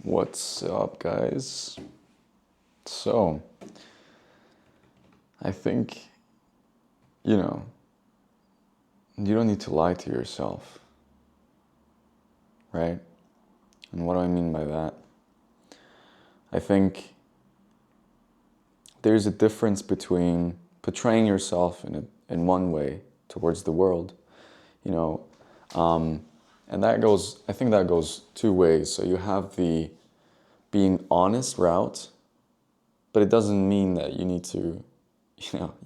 What's up, guys? So, I think, you know, you don't need to lie to yourself, right? And what do I mean by that? I think there's a difference between portraying yourself in one way towards the world, you know, and I think that goes two ways. So you have the being honest route, but it doesn't mean that you need to,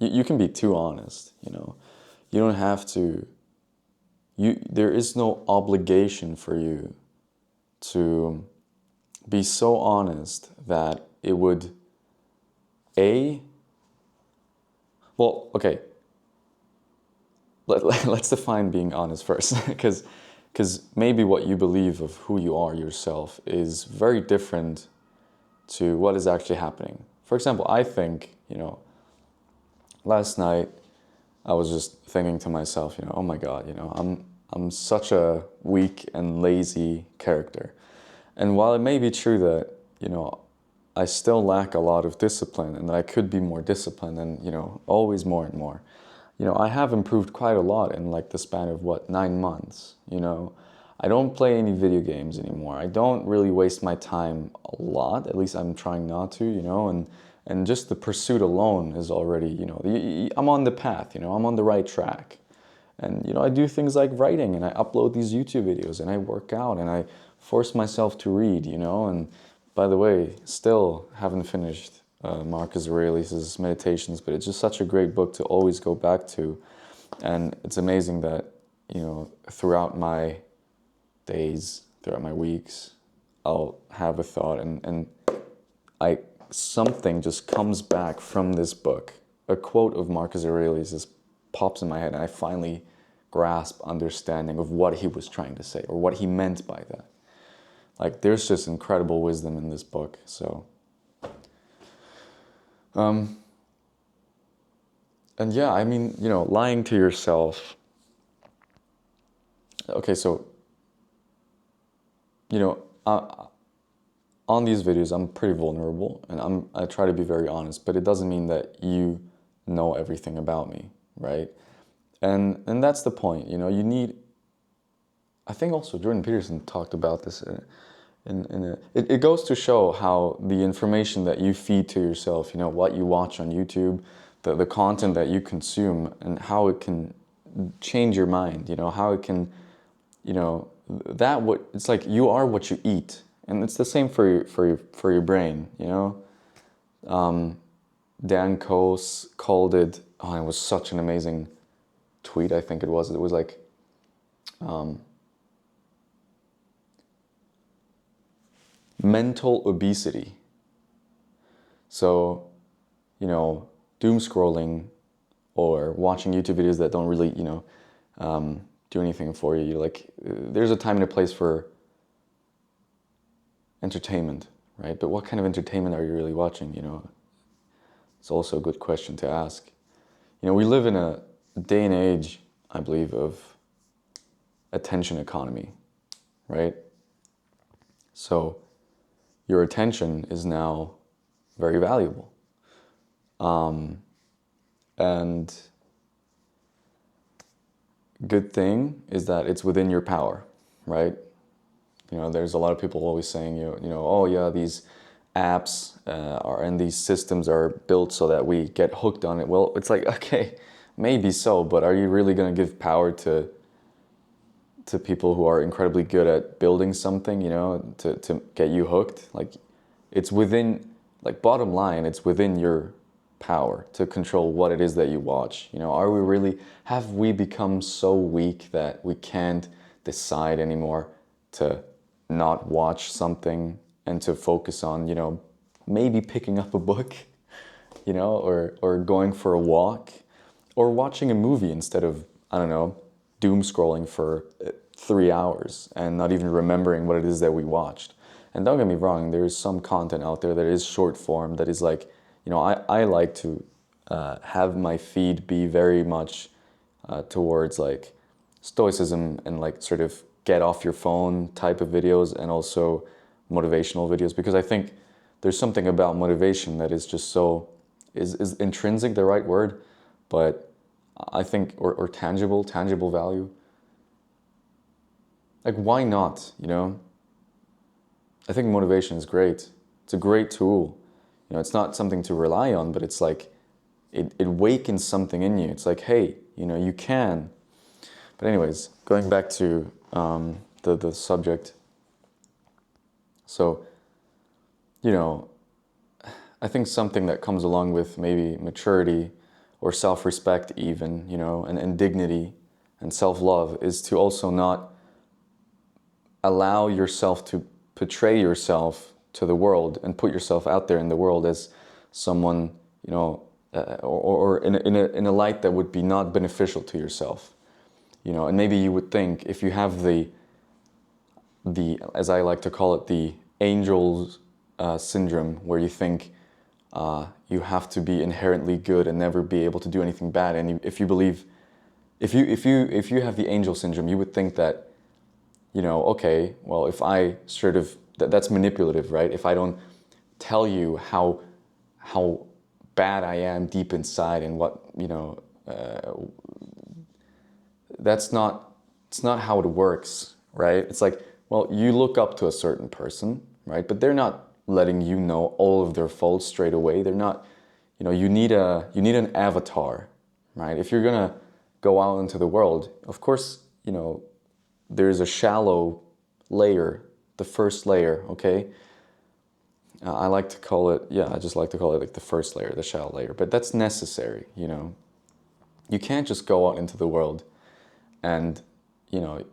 you can be too honest, You don't have to, there is no obligation for you to be so honest that it would, okay, let's define being honest first, because maybe what you believe of who you are yourself is very different to what is actually happening. For example, I think, last night I was just thinking to myself, oh my God, I'm such a weak and lazy character. And while it may be true that, I still lack a lot of discipline and that I could be more disciplined and, always more and more, I have improved quite a lot in like the span of 9 months, I don't play any video games anymore. I don't really waste my time a lot, at least I'm trying not to, and just the pursuit alone is already, I'm on the path, I'm on the right track. And, I do things like writing and I upload these YouTube videos and I work out and I force myself to read, and by the way, still haven't finished Marcus Aurelius' Meditations, but it's just such a great book to always go back to. And it's amazing that, throughout my days, throughout my weeks, I'll have a thought and something just comes back from this book. A quote of Marcus Aurelius just pops in my head and I finally grasp understanding of what he was trying to say or what he meant by that. Like, there's just incredible wisdom in this book. So, and yeah, I mean, lying to yourself. Okay, so, on these videos, I'm pretty vulnerable and I try to be very honest, but it doesn't mean that you know everything about me, right? And that's the point, you need, I think also Jordan Peterson talked about this it goes to show how the information that you feed to yourself, what you watch on YouTube, the content that you consume and how it can change your mind, how it can, it's like you are what you eat. And it's the same for your brain, Dan Coase called it, it was such an amazing tweet, I think it was. It was like, mental obesity. So, doom scrolling or watching YouTube videos that don't really, do anything for you. Like, there's a time and a place for entertainment, right? But what kind of entertainment are you really watching, It's also a good question to ask. We live in a day and age, I believe, of attention economy, right? So your attention is now very valuable. And good thing is that it's within your power, right? There's a lot of people always saying, oh yeah, these apps and these systems are built so that we get hooked on it. Well, it's like, okay, maybe so, but are you really going to give power to people who are incredibly good at building something, to get you hooked? Like, it's within, like, bottom line, it's within your power to control what it is that you watch. Have we become so weak that we can't decide anymore to not watch something and to focus on, maybe picking up a book, or going for a walk or watching a movie instead of, I don't know, doom scrolling for 3 hours and not even remembering what it is that we watched. And don't get me wrong, there is some content out there that is short form, that is like, I like to have my feed be very much towards like stoicism and like sort of get off your phone type of videos, and also motivational videos, because I think there's something about motivation that is just so, is intrinsic the right word? But I think, or tangible value. Like, why not, you know? I think motivation is great. It's a great tool. You know, it's not something to rely on, but it's like, it wakens something in you. It's like, hey, you know, you can. But anyways, going back to the subject. So, you know, I think something that comes along with maybe maturity or self-respect even, you know, and dignity and self-love is to also not allow yourself to portray yourself to the world and put yourself out there in the world as someone, you know, or in a light that would be not beneficial to yourself, you know. And maybe you would think, if you have the as I like to call it, the angel's syndrome, where you think you have to be inherently good and never be able to do anything bad, and if you believe, if you have the angel syndrome, you would think that, you know, okay, well, if I sort of, that's manipulative, right? If I don't tell you how bad I am deep inside and what, you know, it's not how it works, right? It's like, well, you look up to a certain person, right? But they're not letting you know all of their faults straight away. They're not, you know, you need an avatar, right? If you're gonna go out into the world, of course, you know, there's a shallow layer, the first layer, okay? I like to call it, yeah, I just like to call it like the first layer, the shallow layer, but that's necessary, you know? You can't just go out into the world and, you know,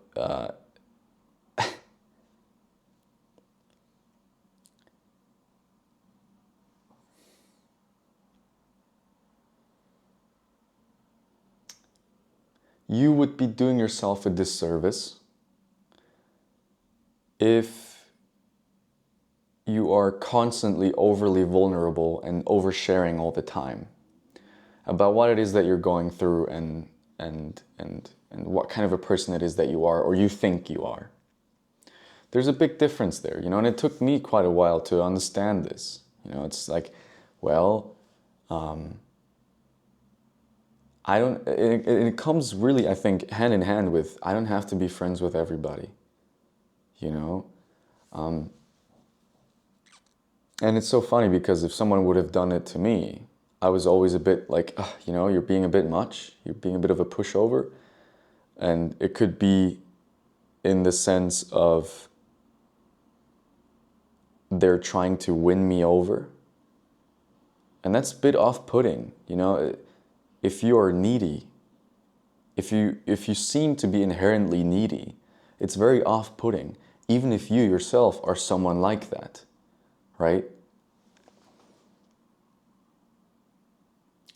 you would be doing yourself a disservice if you are constantly overly vulnerable and oversharing all the time about what it is that you're going through and what kind of a person it is that you are, or you think you are. There's a big difference there, you know, and it took me quite a while to understand this. You know, it's like, well, it comes really, I think, hand in hand with, I don't have to be friends with everybody, you know? And it's so funny because if someone would have done it to me, I was always a bit like, you know, you're being a bit much, you're being a bit of a pushover. And it could be in the sense of they're trying to win me over. And that's a bit off-putting, you know. If you are needy, if you seem to be inherently needy, it's very off-putting, even if you yourself are someone like that, right?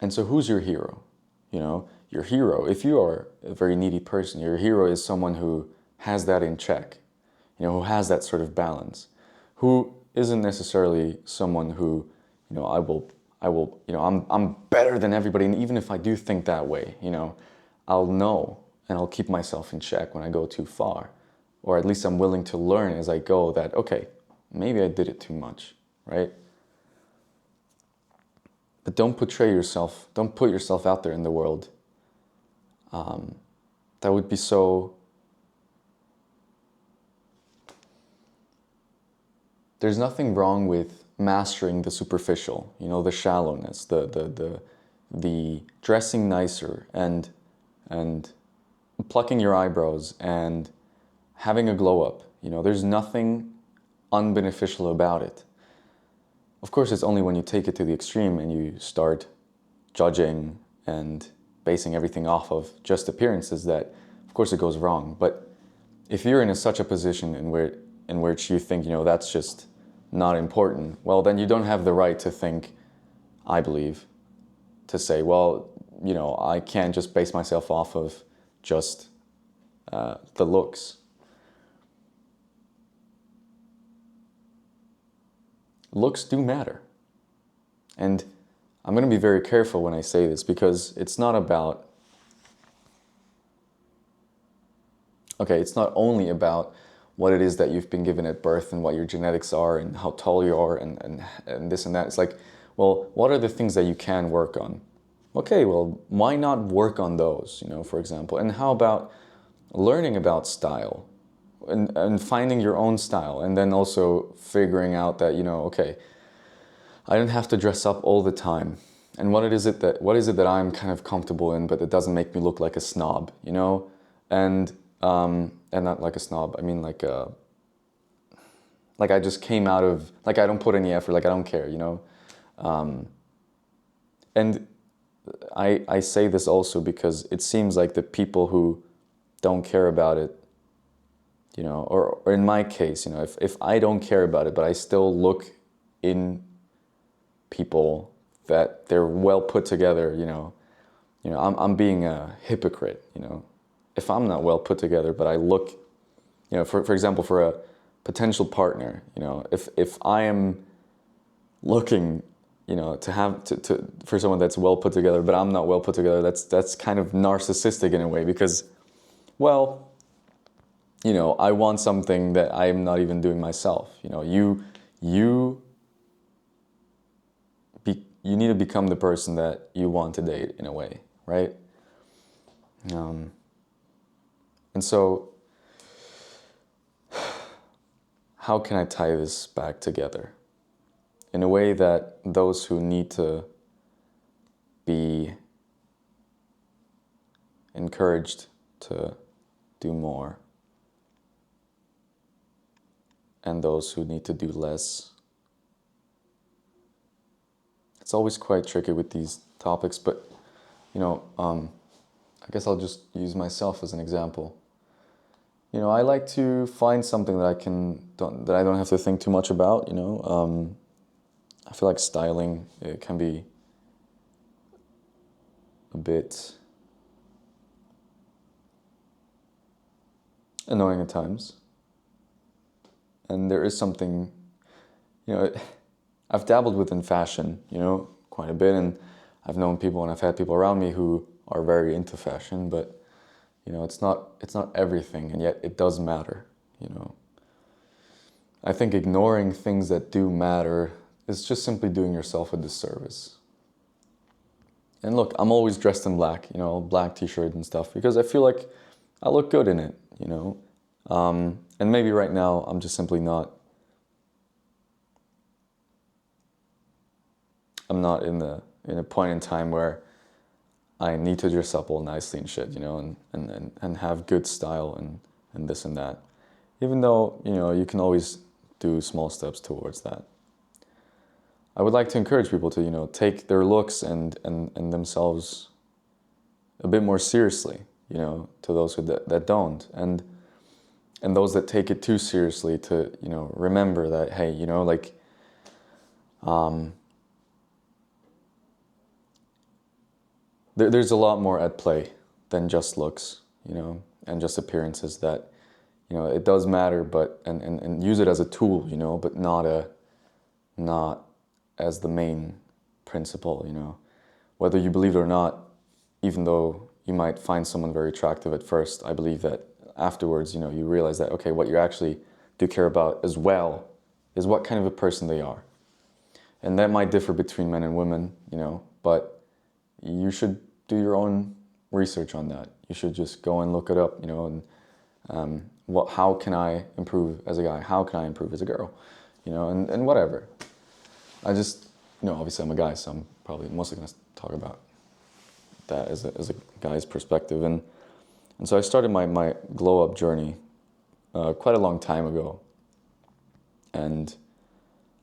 And so who's your hero? You know, your hero, if you are a very needy person, your hero is someone who has that in check, you know, who has that sort of balance, who isn't necessarily someone who, you know, I will, you know, I'm better than everybody, and even if I do think that way, you know, I'll know and I'll keep myself in check when I go too far, or at least I'm willing to learn as I go that, okay, maybe I did it too much, right? But don't portray yourself, don't put yourself out there in the world. That would be so... There's nothing wrong with mastering the superficial, you know, the shallowness, the dressing nicer and plucking your eyebrows and having a glow up. You know, there's nothing unbeneficial about it. Of course, it's only when you take it to the extreme and you start judging and basing everything off of just appearances that, of course, it goes wrong. But if you're in such a position in which you think, you know, that's just not important, well, then you don't have the right to think, I believe, to say, well, you know, I can't just base myself off of just the looks. Looks do matter. And I'm going to be very careful when I say this, because it's not about, okay, it's not only about what it is that you've been given at birth and what your genetics are and how tall you are and this and that. It's like, well, what are the things that you can work on? Okay, well, why not work on those, for example? And how about learning about style and finding your own style, and then also figuring out that, okay, I don't have to dress up all the time. And what is it that I'm kind of comfortable in, but it doesn't make me look like a snob, And not like a snob, I mean like I just came out of, like I don't put any effort, like I don't care, And I say this also because it seems like the people who don't care about it, or in my case, if I don't care about it, but I still look in people that they're well put together, I'm being a hypocrite, If I'm not well put together, but I look, for example, for a potential partner, if I am looking, for someone that's well put together, but I'm not well put together, that's kind of narcissistic in a way, because, well, I want something that I am not even doing myself. You need to become the person that you want to date in a way, right? And so, how can I tie this back together in a way that those who need to be encouraged to do more and those who need to do less? It's always quite tricky with these topics, but I guess I'll just use myself as an example. I like to find something that I don't have to think too much about. I feel like styling, it can be a bit annoying at times, and there is something, I've dabbled within fashion, quite a bit, and I've known people and I've had people around me who are very into fashion, but it's not everything, and yet it does matter, I think ignoring things that do matter is just simply doing yourself a disservice. And look, I'm always dressed in black, black t-shirt and stuff, because I feel like I look good in it, and maybe right now I'm just simply not, I'm not in a point in time where I need to dress up all nicely and shit, and have good style and this and that. Even though, you can always do small steps towards that. I would like to encourage people to, take their looks and themselves a bit more seriously, to those that don't. And those that take it too seriously to, remember that, hey, there's a lot more at play than just looks, and just appearances, that, it does matter, but, and use it as a tool, but not as the main principle, Whether you believe it or not, even though you might find someone very attractive at first, I believe that afterwards, you realize that, okay, what you actually do care about as well is what kind of a person they are. And that might differ between men and women, but you should do your own research on that. You should just go and look it up, and how can I improve as a guy? How can I improve as a girl? And whatever. I just, obviously I'm a guy, so I'm probably mostly going to talk about that as a guy's perspective. And so I started my glow up journey quite a long time ago. And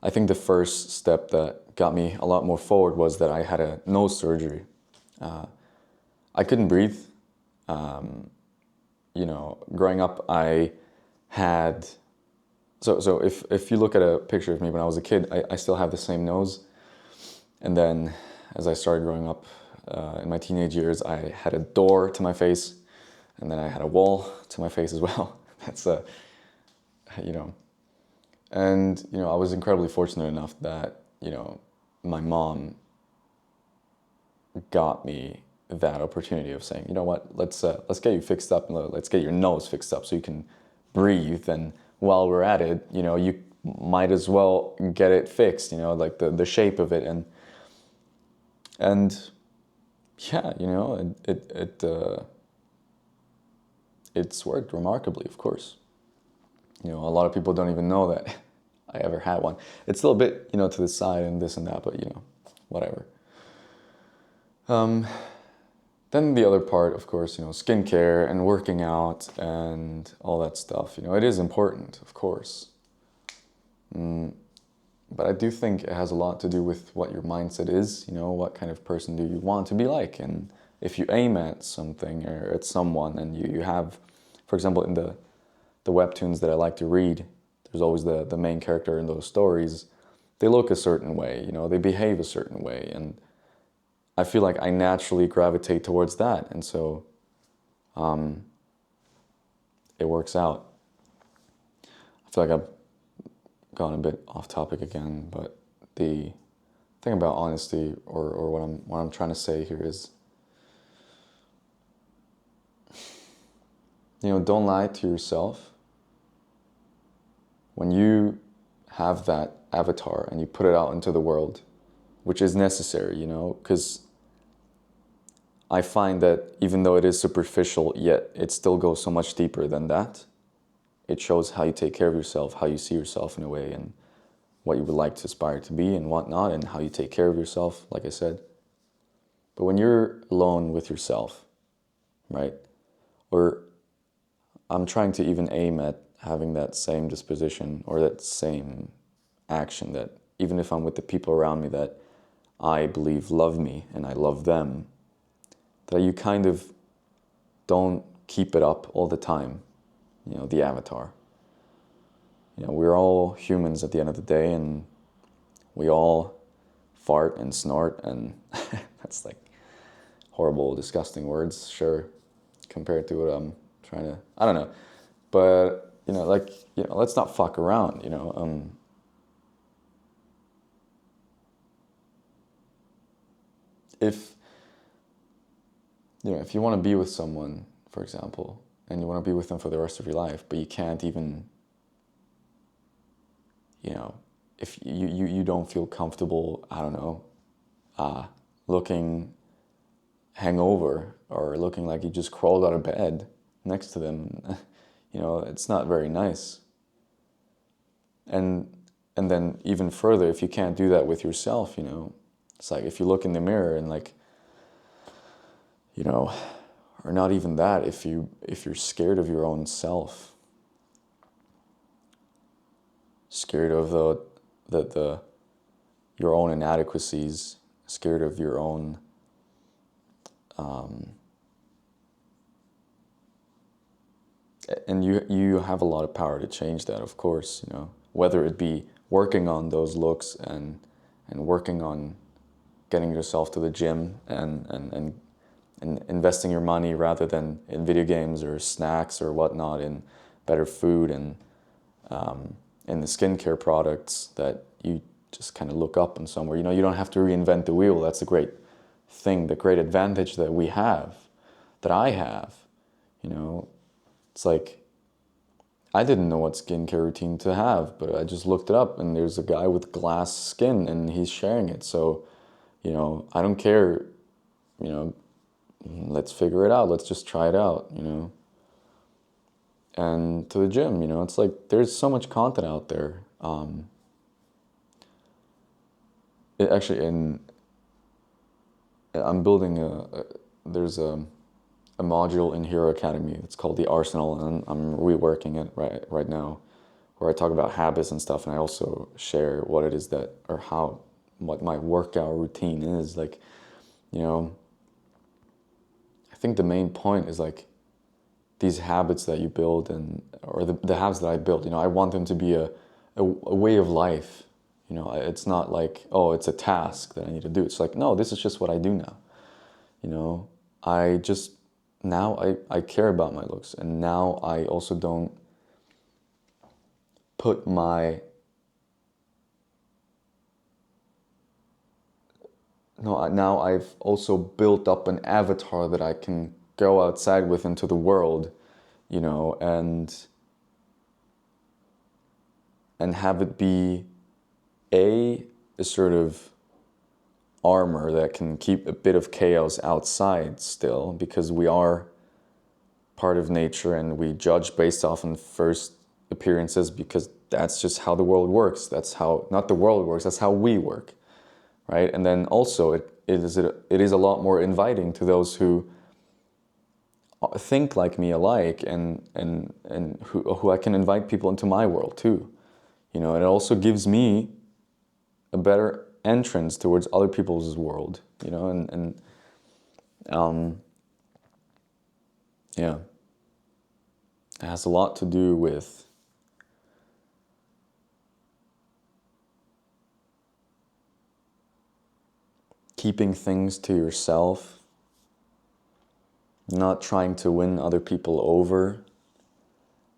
I think the first step that got me a lot more forward was that I had a nose surgery. I couldn't breathe. Growing up, I had... So if you look at a picture of me when I was a kid, I still have the same nose. And then as I started growing up in my teenage years, I had a door to my face, and then I had a wall to my face as well. That's And, I was incredibly fortunate enough that, my mom got me that opportunity of saying, you know what, let's get you fixed up, and let's get your nose fixed up so you can breathe and while we're at it, you know, you might as well get it fixed, you know, like the shape of it. And yeah, you know, it's worked remarkably, of course. You know, a lot of people don't even know that I ever had one. It's still a bit, you know, to the side and this and that, but you know, whatever. Then the other part, of course, you know, skincare and working out and all that stuff. You know, it is important, of course. But I do think it has a lot to do with what your mindset is. You know, what kind of person do you want to be like? And if you aim at something or at someone, and you have, for example, in the webtoons that I like to read, there's always the main character in those stories. They look a certain way, you know, they behave a certain way, and I feel like I naturally gravitate towards that, and so it works out. I feel like I've gone a bit off topic again, but the thing about honesty, or what I'm trying to say here is, you know, don't lie to yourself. When you have that avatar and you put it out into the world, which is necessary, you know, because I find that even though it is superficial, yet it still goes so much deeper than that. It shows how you take care of yourself, how you see yourself in a way, and what you would like to aspire to be and whatnot, and how you take care of yourself, like I said. But when you're alone with yourself, right? Or I'm trying to even aim at having that same disposition or that same action, that even if I'm with the people around me that I believe love me and I love them, that you kind of don't keep it up all the time, you know, the avatar. You know, we're all humans at the end of the day, and we all fart and snort, and that's like horrible, disgusting words, sure, compared to what I'm trying to, I don't know. But, you know, like, you know, let's not fuck around, you know. If, you know, if you want to be with someone, for example, and you want to be with them for the rest of your life, but you can't even, you know, if you don't feel comfortable, I don't know, looking hangover or looking like you just crawled out of bed next to them, you know, it's not very nice. And then even further, if you can't do that with yourself, you know, it's like if you look in the mirror and like, you know, or not even that, if you're scared of your own self, scared of your own inadequacies, scared of your own and you have a lot of power to change that, of course, you know, whether it be working on those looks and working on getting yourself to the gym and investing your money rather than in video games or snacks or whatnot, in better food and in the skincare products that you just kind of look up on somewhere. You know, you don't have to reinvent the wheel. That's the great thing, the great advantage that we have, that I have, you know. It's like, I didn't know what skincare routine to have, but I just looked it up, and there's a guy with glass skin and he's sharing it. So, you know, I don't care, you know, let's figure it out. Let's just try it out, you know. And to the gym, you know, it's like there's so much content out there. I'm building there's a module in Hero Academy. It's called the Arsenal, and I'm reworking it right now, where I talk about habits and stuff, and I also share what it is that, or what my workout routine is. Like, you know, I think the main point is like these habits that you build, or the habits that I built, you know, I want them to be a way of life. You know, it's not like, oh, it's a task that I need to do. It's like, no, this is just what I do now. You know, now I care about my looks, and now I also don't put my, no, now I've also built up an avatar that I can go outside with into the world, you know, and and have it be a sort of armor that can keep a bit of chaos outside still, because we are part of nature and we judge based off on first appearances, because that's just how the world works. That's how, not the world works, that's how we work, right? And then also it is a lot more inviting to those who think like me alike, and who I can invite people into my world too. You know, and it also gives me a better entrance towards other people's world, you know, yeah, it has a lot to do with keeping things to yourself, not trying to win other people over,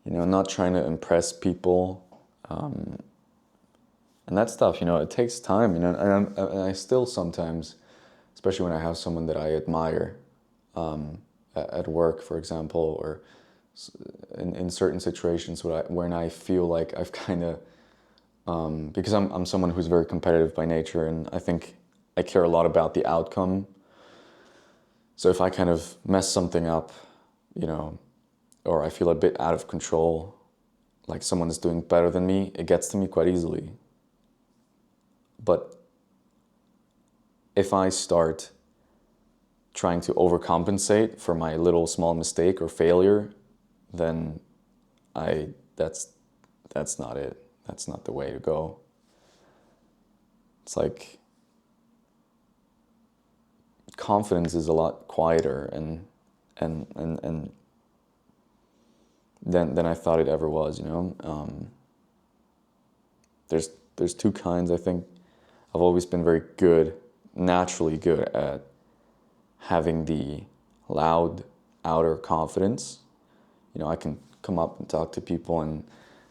you know, not trying to impress people, and that stuff, you know, it takes time, you know, and I still sometimes, especially when I have someone that I admire, at work, for example, or in certain situations when I feel like I've kind of, because I'm someone who's very competitive by nature, and I think I care a lot about the outcome. So if I kind of mess something up, you know, or I feel a bit out of control, like someone is doing better than me, it gets to me quite easily. But if I start trying to overcompensate for my little small mistake or failure, then that's not it. That's not the way to go. It's like confidence is a lot quieter and than I thought it ever was, you know. There's two kinds. I think I've always been very good, naturally good at having the loud outer confidence. You know, I can come up and talk to people, and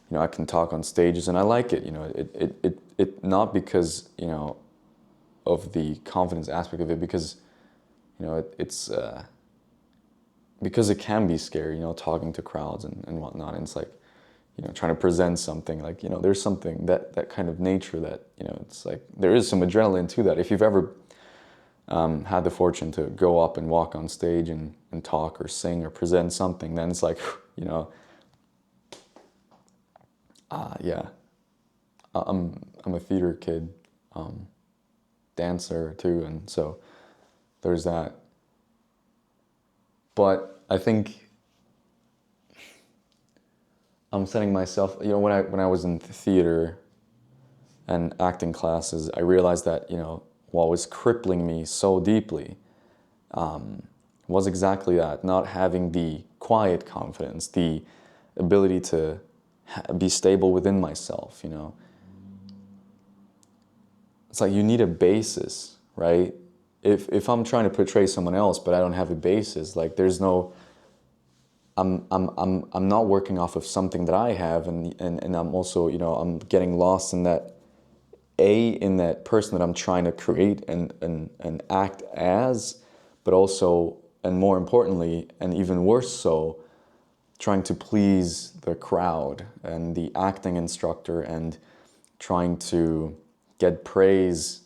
you know, I can talk on stages, and I like it. You know, it not because, you know, of the confidence aspect of it, because you know it's because it can be scary. You know, talking to crowds and whatnot. And it's like, you know, trying to present something, like, you know, there's something that kind of nature that, you know, it's like there is some adrenaline to that. If you've ever had the fortune to go up and walk on stage and talk or sing or present something, then it's like, you know, yeah, I'm a theater kid, dancer too, and so there's that. But I think I'm setting myself, you know, when I was in theater and acting classes, I realized that, you know, what was crippling me so deeply was exactly that, not having the quiet confidence, the ability to be stable within myself, you know. It's like you need a basis, right? If I'm trying to portray someone else, but I don't have a basis, like there's no, I'm not working off of something that I have, and I'm also, you know, I'm getting lost in that, in that person that I'm trying to create and act as, but also, and more importantly, and even worse so, trying to please the crowd and the acting instructor, and trying to get praise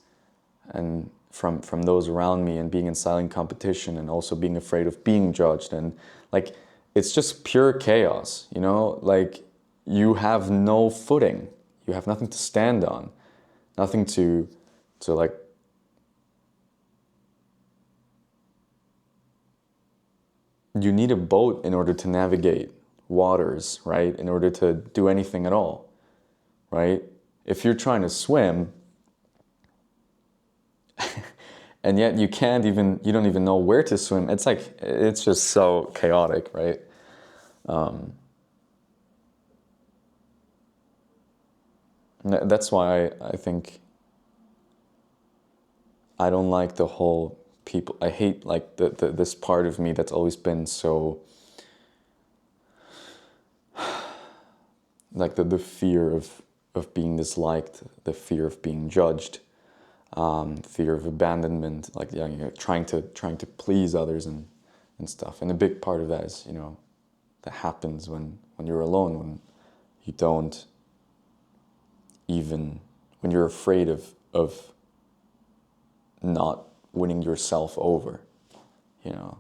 and from those around me, and being in silent competition, and also being afraid of being judged, and like it's just pure chaos, you know. Like you have no footing, you have nothing to stand on, nothing to like, you need a boat in order to navigate waters, right? In order to do anything at all, right? If you're trying to swim and yet you don't even know where to swim, it's like, it's just so chaotic, right? That's why I think I don't like the whole people, I hate like this part of me that's always been so, like the fear of being disliked, the fear of being judged, fear of abandonment, like, you know, trying to please others and stuff. And a big part of that is, you know, that happens when you're alone, when you don't even when you're afraid of not winning yourself over, you know.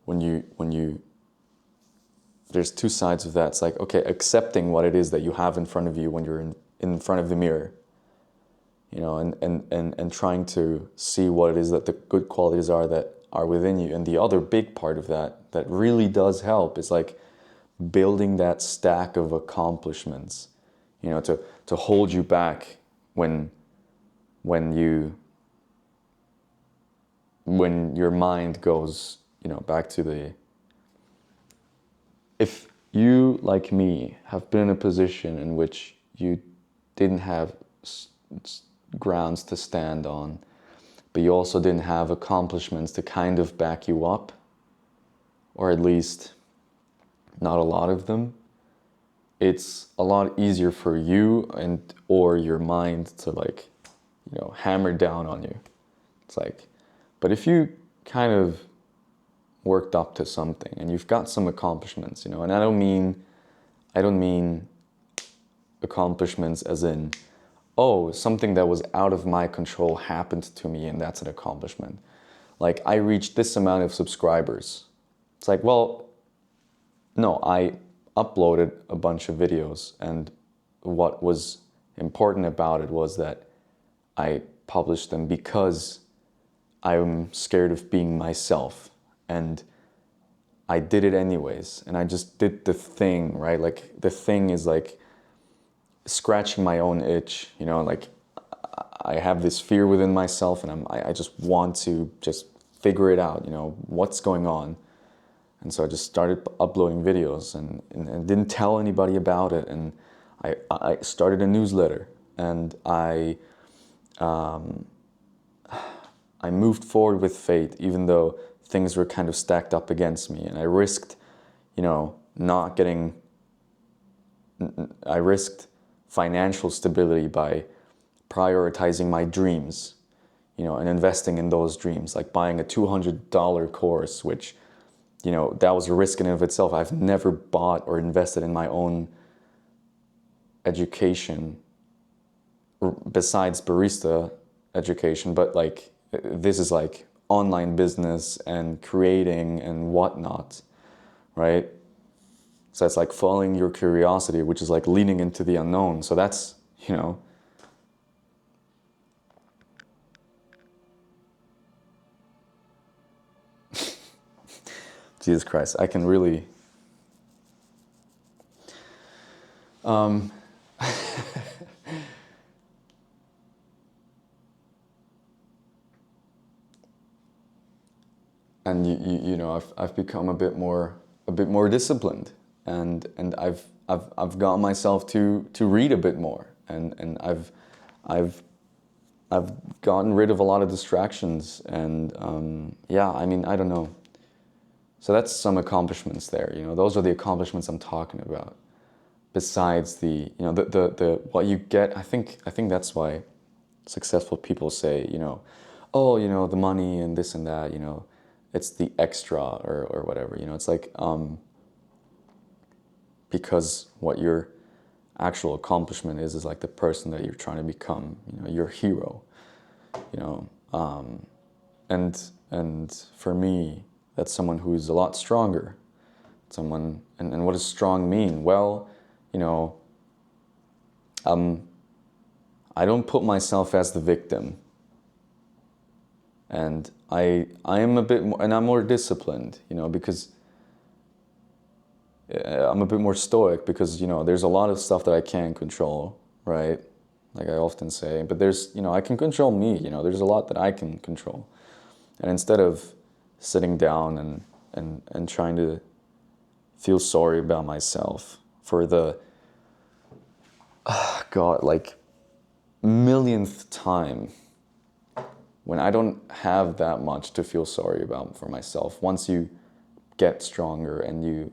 When you there's two sides of that. It's like, okay, accepting what it is that you have in front of you when you're in front of the mirror, you know, and trying to see what it is that the good qualities are that are within you. And the other big part of that that really does help is like building that stack of accomplishments, you know, to hold you back when your mind goes, you know, back to the... If you, like me, have been in a position in which you didn't have grounds to stand on, but you also didn't have accomplishments to kind of back you up, or at least not a lot of them, it's a lot easier for you and or your mind to, like, you know, hammer down on you. It's like, but if you kind of worked up to something and you've got some accomplishments, you know, and I don't mean accomplishments as in, oh, something that was out of my control happened to me and that's an accomplishment. Like, I reached this amount of subscribers. It's like, well, no, I uploaded a bunch of videos, and what was important about it was that I published them because I'm scared of being myself, and I did it anyways, and I just did the thing, right? Like, the thing is like scratching my own itch, you know, like I have this fear within myself, and I just want to just figure it out, you know, what's going on. And so I just started uploading videos and didn't tell anybody about it. And I started a newsletter, and I moved forward with faith, even though things were kind of stacked up against me. And I risked, you know, I risked financial stability by prioritizing my dreams, you know, and investing in those dreams, like buying a $200 course, which, you know, that was a risk in and of itself. I've never bought or invested in my own education besides barista education, but like, this is like online business and creating and whatnot, right? So it's like following your curiosity, which is like leaning into the unknown. So that's, you know, Jesus Christ, I can really... and you know, I've become a bit more disciplined, and I've gotten myself to read a bit more, and I've gotten rid of a lot of distractions, and yeah, I mean, I don't know. So that's some accomplishments there, you know. Those are the accomplishments I'm talking about. Besides the, you know, the what you get, I think that's why successful people say, you know, oh, you know, the money and this and that, you know, it's the extra or whatever, you know. It's like, because what your actual accomplishment is like the person that you're trying to become, you know, your hero, you know. And for me, that's someone who's a lot stronger. Someone, and what does strong mean? Well, you know, I don't put myself as the victim. And I am a bit more, and I'm more disciplined, you know, because I'm a bit more stoic, because, you know, there's a lot of stuff that I can't control, right? Like I often say, but there's, you know, I can control me, you know, there's a lot that I can control. And instead of sitting down and trying to feel sorry about myself for the, God, like millionth time, when I don't have that much to feel sorry about for myself, once you get stronger and you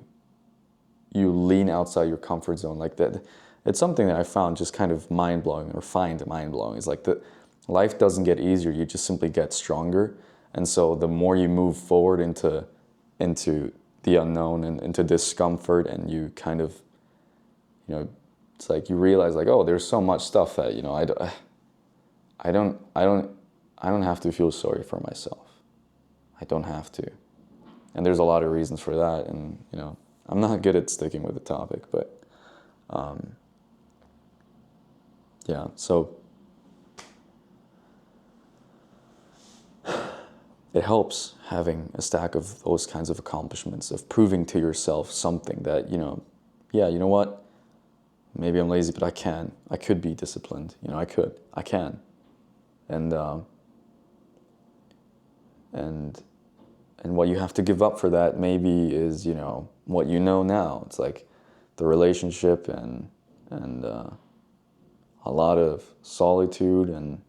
lean outside your comfort zone like that, it's something that I found just kind of mind-blowing, or find mind-blowing. It's like that life doesn't get easier, you just simply get stronger. And so the more you move forward into the unknown and into discomfort, and you kind of, you know, it's like you realize like, oh, there's so much stuff that, you know, I don't have to feel sorry for myself. I don't have to. And there's a lot of reasons for that. And, you know, I'm not good at sticking with the topic, but yeah, so it helps having a stack of those kinds of accomplishments, of proving to yourself something that, you know, yeah, you know what? Maybe I'm lazy, but I could be disciplined. You know, I can. And what you have to give up for that maybe is, you know, what you know now. It's like the relationship and a lot of solitude and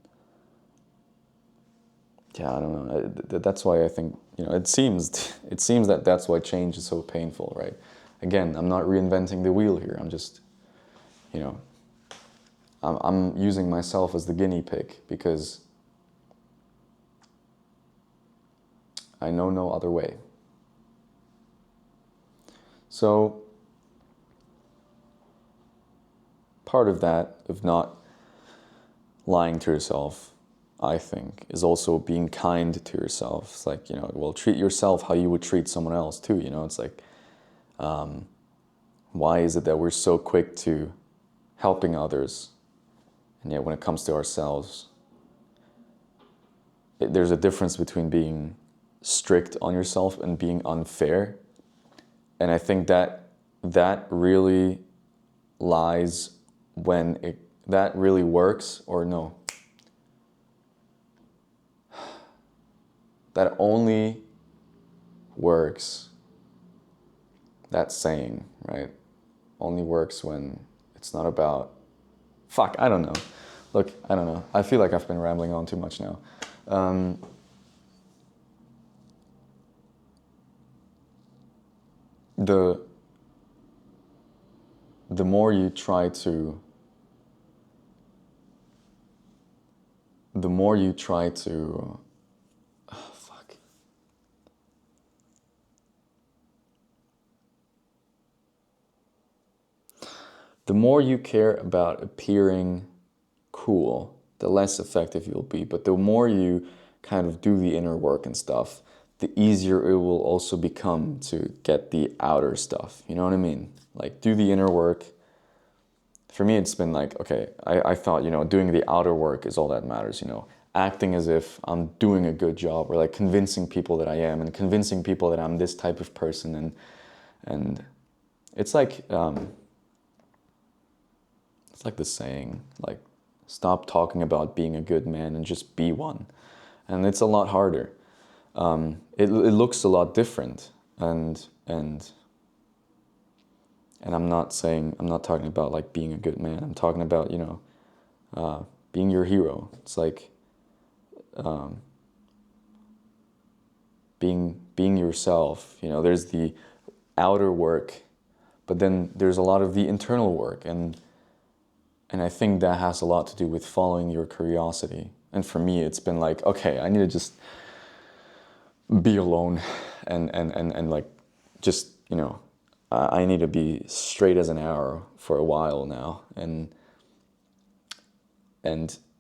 yeah, I don't know. That's why I think, you know, it seems that that's why change is so painful, right? Again, I'm not reinventing the wheel here. I'm just, you know, I'm using myself as the guinea pig because I know no other way. So part of that, of not lying to yourself, I think, is also being kind to yourself. It's like, you know, well, treat yourself how you would treat someone else too, you know? It's like, why is it that we're so quick to helping others, and yet when it comes to ourselves, there's a difference between being strict on yourself and being unfair. And I think that really lies when that really works, or no. That only works, that saying, right? Only works when it's not about, I don't know. Look, I don't know. I feel like I've been rambling on too much now. The more you try to the more you care about appearing cool, the less effective you'll be. But the more you kind of do the inner work and stuff, the easier it will also become to get the outer stuff. You know what I mean? Like, do the inner work. For me, it's been like, okay, I thought, you know, doing the outer work is all that matters, you know, acting as if I'm doing a good job, or like convincing people that I am, and convincing people that I'm this type of person. And it's like the saying, like, stop talking about being a good man and just be one. And it's a lot harder. It looks a lot different. And I'm not talking about like being a good man. I'm talking about, you know, being your hero. It's like being yourself. You know, there's the outer work, but then there's a lot of the internal work. And I think that has a lot to do with following your curiosity. And for me, it's been like, okay, I need to just be alone and like, just, you know, I need to be straight as an arrow for a while now. And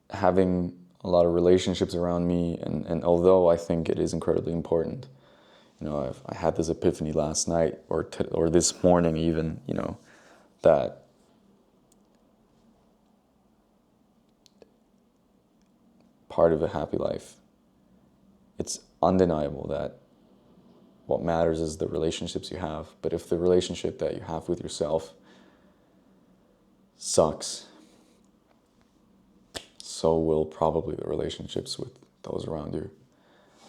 having a lot of relationships around me, and although I think it is incredibly important, you know, I had this epiphany last night, or this morning even, you know, that part of a happy life, it's undeniable that what matters is the relationships you have. But if the relationship that you have with yourself sucks, so will probably the relationships with those around you.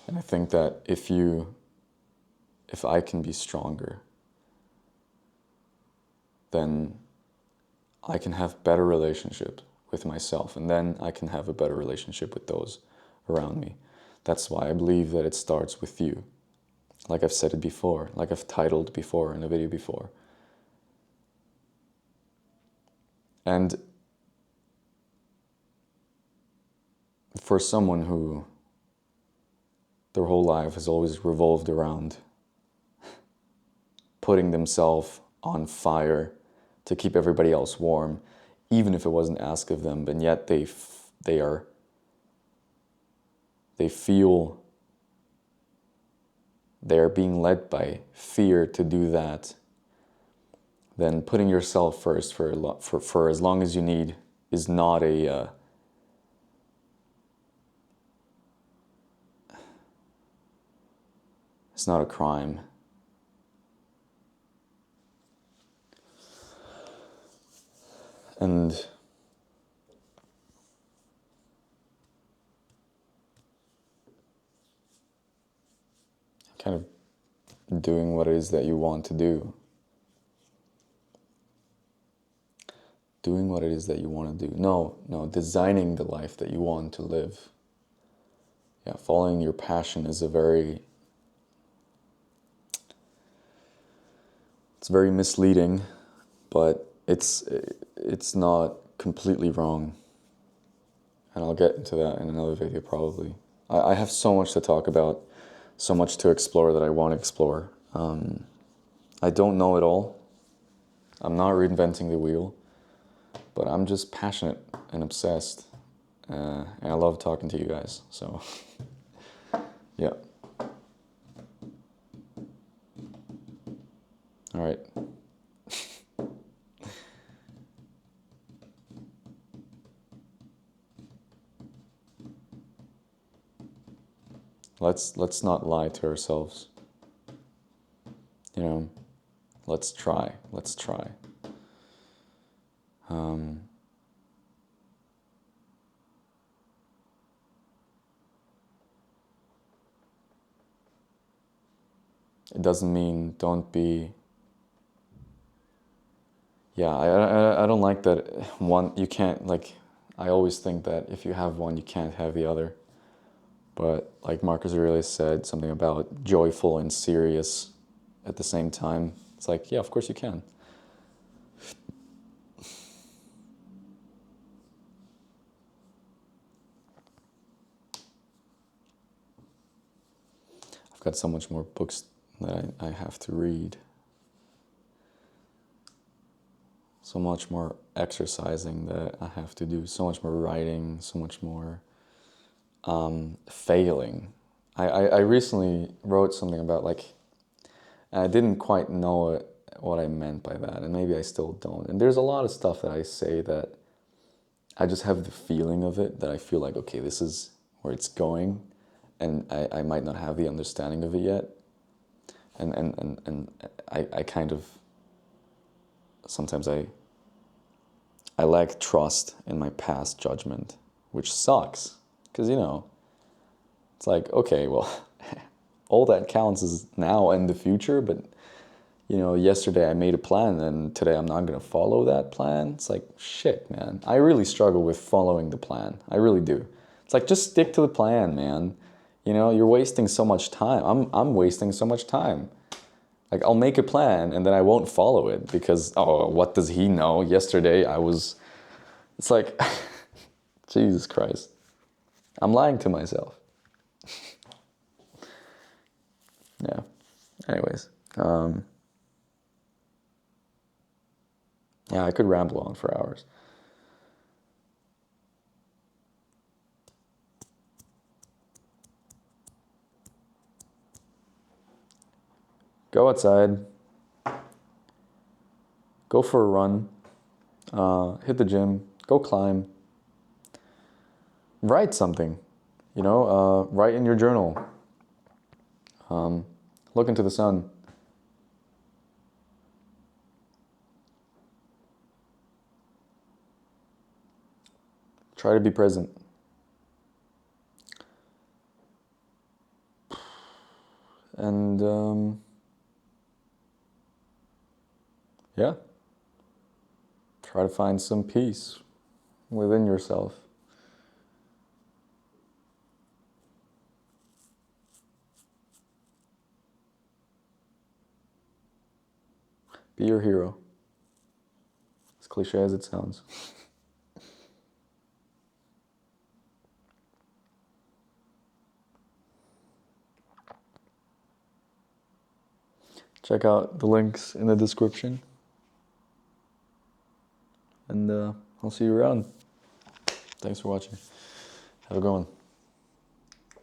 And I think that if I can be stronger, then I can have better relationships with myself, and then I can have a better relationship with those around me. That's why I believe that it starts with you. Like I've said it before, like I've titled before in a video before. And for someone who their whole life has always revolved around putting themselves on fire to keep everybody else warm, even if it wasn't asked of them, and yet they feel they're being led by fear to do that, then putting yourself first for as long as you need is not it's not a crime. And kind of doing what it is that you want to do. Doing what it is that you want to do. No, designing the life that you want to live. Yeah, following your passion is it's very misleading, but it's not completely wrong. And I'll get into that in another video probably. I have so much to talk about, so much to explore that I want to explore. I don't know it all. I'm not reinventing the wheel, but I'm just passionate and obsessed. And I love talking to you guys, so yeah. All right. Let's not lie to ourselves. You know, let's try. It doesn't mean don't be. Yeah, I don't like that one, you can't, like, I always think that if you have one, you can't have the other. But like Marcus Aurelius said, something about joyful and serious at the same time. It's like, yeah, of course you can. I've got so much more books that I have to read. So much more exercising that I have to do. So much more writing, so much more failing. I recently wrote something about, like, I didn't quite know what I meant by that, and maybe I still don't. And there's a lot of stuff that I say that I just have the feeling of it, that I feel like, okay, this is where it's going, and I might not have the understanding of it yet. And I kind of, sometimes I lack trust in my past judgment, which sucks, because, you know, it's like, okay, well, all that counts is now and the future, but, you know, yesterday I made a plan and today I'm not going to follow that plan. It's like, shit, man. I really struggle with following the plan. I really do. It's like, just stick to the plan, man. You know, you're wasting so much time. I'm wasting so much time. Like, I'll make a plan and then I won't follow it because, oh, what does he know? Yesterday it's like, Jesus Christ. I'm lying to myself. Yeah. Anyways. Yeah, I could ramble on for hours. Go outside. Go for a run. Hit the gym. Go climb. Write something. You know, write in your journal. Look into the sun. Try to be present. And yeah, try to find some peace within yourself. Be your hero. As cliche as it sounds. Check out the links in the description. and I'll see you around. Thanks for watching. Have a good one.